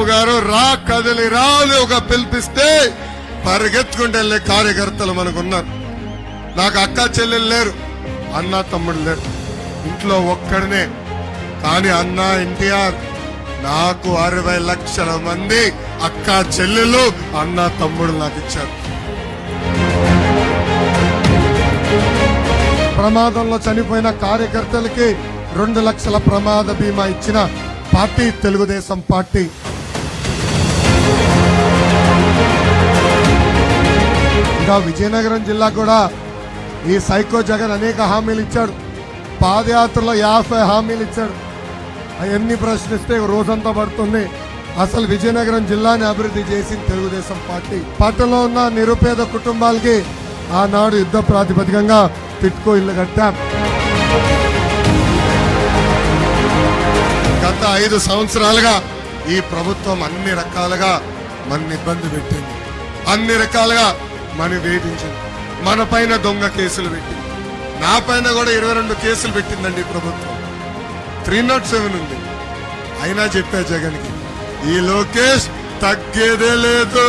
గారు రా కదిలి రాని ఒక పిలిపిస్తే పరిగెత్తుకుంటూ వెళ్లే కార్యకర్తలు మనకున్నారు. నాకు అక్క చెల్లెలు లేరు, అన్న తమ్ముడు లేరు, ఇంట్లో ఒక్కడనే. కానీ అన్న ఎన్టీఆర్ నాకు 60 లక్షల మంది అక్క చెల్లెలు అన్న తమ్ముడు నాకు ఇచ్చారు. ప్రమాదంలో చనిపోయిన కార్యకర్తలకి 2 లక్షల ప్రమాద బీమా ఇచ్చిన పార్టీ తెలుగుదేశం పార్టీ. ఇంకా విజయనగరం జిల్లా కూడా ఈ సైకో జగన్ అనేక హామీలు ఇచ్చాడు. పాదయాత్రలో 50 హామీలు ఇచ్చాడు. అవన్నీ ప్రశ్నిస్తే రోజంతా పడుతుంది. అసలు విజయనగరం జిల్లాని అభివృద్ధి చేసింది తెలుగుదేశం పార్టీ. పట్టణంలో ఉన్న నిరుపేద కుటుంబాలకి ఆనాడు యుద్ధ ప్రాతిపదికంగా టిట్కో ఇల్లు కట్టాం. గత 5 సంవత్సరాలుగా ఈ ప్రభుత్వం అన్ని రకాలుగా మన ఇబ్బంది పెట్టింది, అన్ని రకాలుగా మన వేధించింది, మన పైన దొంగ కేసులు పెట్టింది. నా పైన కూడా 22 కేసులు పెట్టిందండి ప్రభుత్వం. 307 ఉంది. అయినా చెప్పా జగన్కి, ఈ లోకేష్ తగ్గేదే లేదు.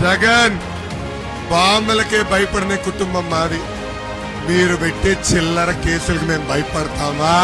జగన్ బాంబులకే భయపడిన కుటుంబం మాది. మీరు పెట్టే చిల్లర కేసులకు మేము భయపడతామా?